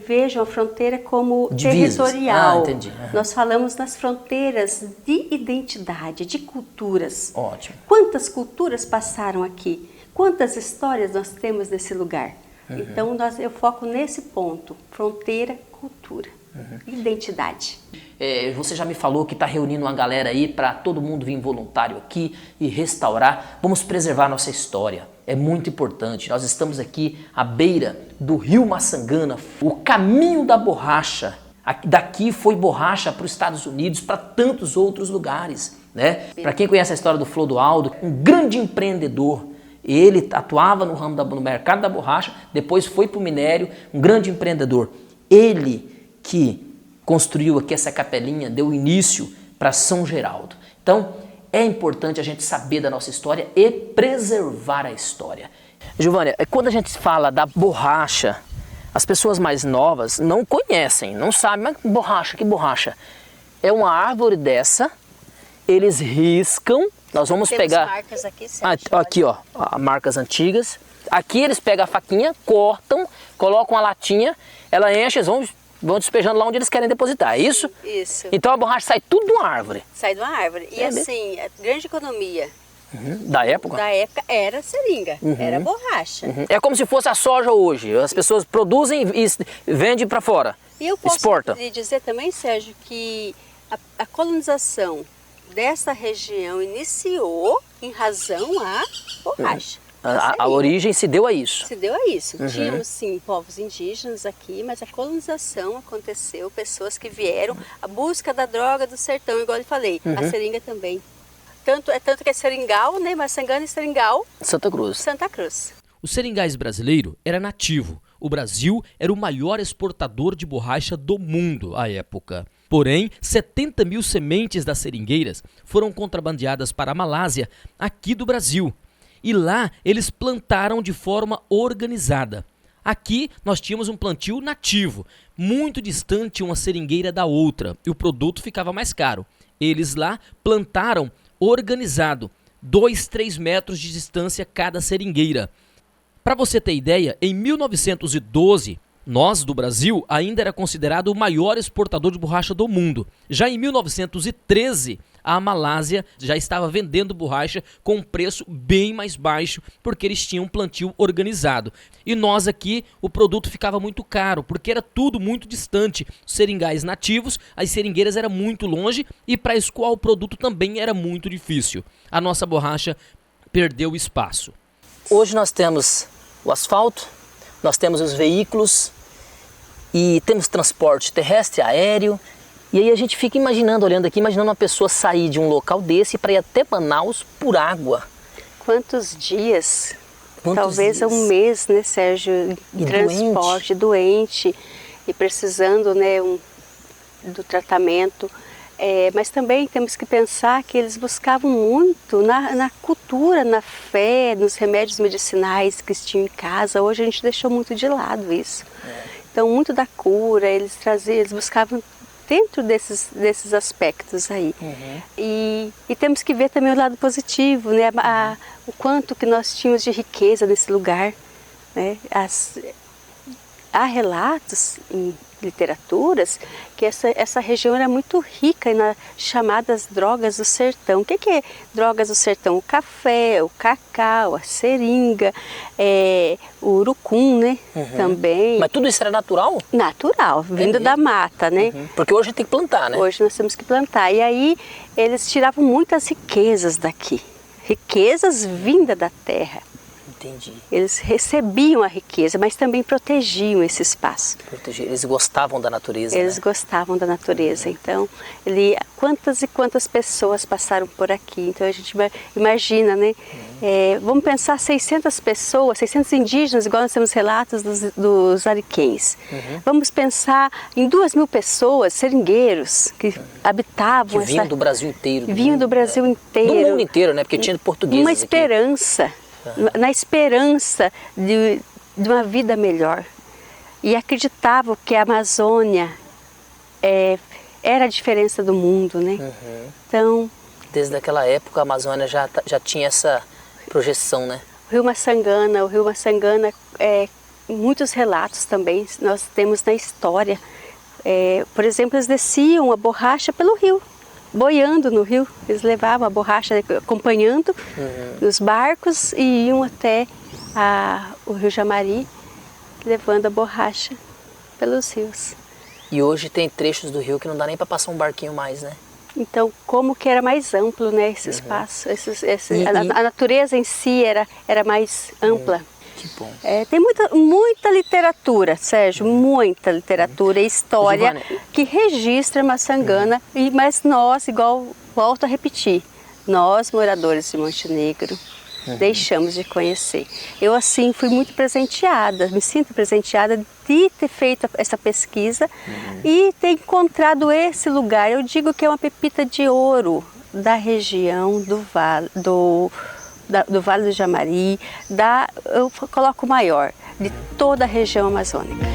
vejam a fronteira como
divisas.
Territorial.
Entendi.
Nós falamos nas fronteiras de identidade, de culturas.
Ótimo.
Quantas culturas passaram aqui? Quantas histórias nós temos nesse lugar? Então, eu foco nesse ponto, fronteira, cultura, identidade.
Você já me falou que está reunindo uma galera aí para todo mundo vir voluntário aqui e restaurar. Vamos preservar nossa história. É muito importante. Nós estamos aqui à beira do rio Massangana, o caminho da borracha. Daqui foi borracha para os Estados Unidos, para tantos outros lugares, né? Para quem conhece a história do Clodoaldo, um grande empreendedor. Ele atuava no mercado da borracha, depois foi para o minério, um grande empreendedor. Ele que construiu aqui essa capelinha, deu início para São Geraldo. Então, é importante a gente saber da nossa história e preservar a história. Giovânia, quando a gente fala da borracha, as pessoas mais novas não conhecem, não sabem, mas borracha, que borracha? É uma árvore dessa, eles riscam. Nós vamos pegar
marcas aqui, Sérgio,
aqui, ó, marcas antigas. Aqui eles pegam a faquinha, cortam, colocam a latinha, ela enche, eles vão despejando lá onde eles querem depositar, é isso?
Isso.
Então a borracha sai tudo de uma árvore.
Sai de uma árvore. E assim, a grande economia
da época?
Da época era seringa, era borracha.
É como se fosse a soja hoje. As pessoas produzem e vendem para fora.
E eu posso
exporta.
lhe dizer também, Sérgio, que a colonização dessa região iniciou em razão à borracha.
A origem se deu a isso.
Se deu a isso. Tínhamos, sim, povos indígenas aqui, mas a colonização aconteceu, pessoas que vieram, a busca da droga do sertão, igual eu falei, a seringa também. Tanto que é seringal, né, Massangana e seringal.
Santa Cruz.
Santa Cruz.
O seringais brasileiro era nativo. O Brasil era o maior exportador de borracha do mundo à época. Porém, 70 mil sementes das seringueiras foram contrabandeadas para a Malásia, aqui do Brasil. E lá eles plantaram de forma organizada. Aqui nós tínhamos um plantio nativo, muito distante uma seringueira da outra, e o produto ficava mais caro. Eles lá plantaram organizado, 2-3 metros de distância cada seringueira. Para você ter ideia, em 1912, nós do Brasil ainda era considerado o maior exportador de borracha do mundo. Já em 1913, a Malásia já estava vendendo borracha com um preço bem mais baixo, porque eles tinham um plantio organizado. E nós aqui, o produto ficava muito caro, porque era tudo muito distante. Os seringais nativos, as seringueiras eram muito longe e para escoar o produto também era muito difícil. A nossa borracha perdeu espaço.
Hoje nós temos o asfalto, nós temos os veículos e temos transporte terrestre, aéreo. E aí a gente fica imaginando, olhando aqui, imaginando uma pessoa sair de um local desse para ir até Manaus por água.
Quantos dias? Talvez
dias?
um mês, né, Sérgio?
E
Transporte, doente e precisando, né, do tratamento. Mas também temos que pensar que eles buscavam muito na cultura, na fé, nos remédios medicinais que tinham em casa. Hoje a gente deixou muito de lado isso. Então, muito da cura, eles buscavam dentro desses aspectos aí. E temos que ver também o lado positivo, né? O quanto que nós tínhamos de riqueza nesse lugar, né? Há relatos em literaturas que essa região era muito rica nas chamadas drogas do sertão. O que é drogas do sertão? O café, o cacau, a seringa, o urucum, né? Também.
Mas tudo isso era natural?
Natural, vindo da mata, né?
Porque hoje a gente tem que plantar, né?
Hoje nós temos que plantar. E aí eles tiravam muitas riquezas daqui. Riquezas vindas da terra.
Entendi.
Eles recebiam a riqueza, mas também protegiam esse espaço.
Eles gostavam da natureza,
Eles
né?
gostavam da natureza. Então, quantas e quantas pessoas passaram por aqui. Então, a gente imagina, né? Vamos pensar 600 pessoas, 600 indígenas, igual nós temos relatos dos ariquéns. Vamos pensar em 2.000 pessoas, seringueiros, que habitavam
Que vinham do Brasil inteiro.
Vinham do Brasil inteiro.
Do mundo inteiro, né? Porque tinha portugueses
Uma
aqui.
esperança, na esperança de uma vida melhor. E acreditavam que a Amazônia era a diferença do mundo, né? Então,
desde aquela época a Amazônia já tinha essa projeção, né?
o Rio Maçangana, muitos relatos também nós temos na história. Por exemplo, eles desciam a borracha pelo rio, boiando no rio. Eles levavam a borracha acompanhando os barcos e iam até o Rio Jamari, levando a borracha pelos rios.
E hoje tem trechos do rio que não dá nem para passar um barquinho mais, né?
Então, como que era mais amplo, né, esse espaço? A natureza em si era mais ampla.
Que bom.
Tem muita literatura, Sérgio, muita literatura e história que registra Maçangana, mas nós, volto a repetir, nós, moradores de Montenegro, deixamos de conhecer. Eu, assim, fui muito presenteada, me sinto presenteada de ter feito essa pesquisa e ter encontrado esse lugar. Eu digo que é uma pepita de ouro da região do Vale do Jamari, eu coloco maior, de toda a região amazônica.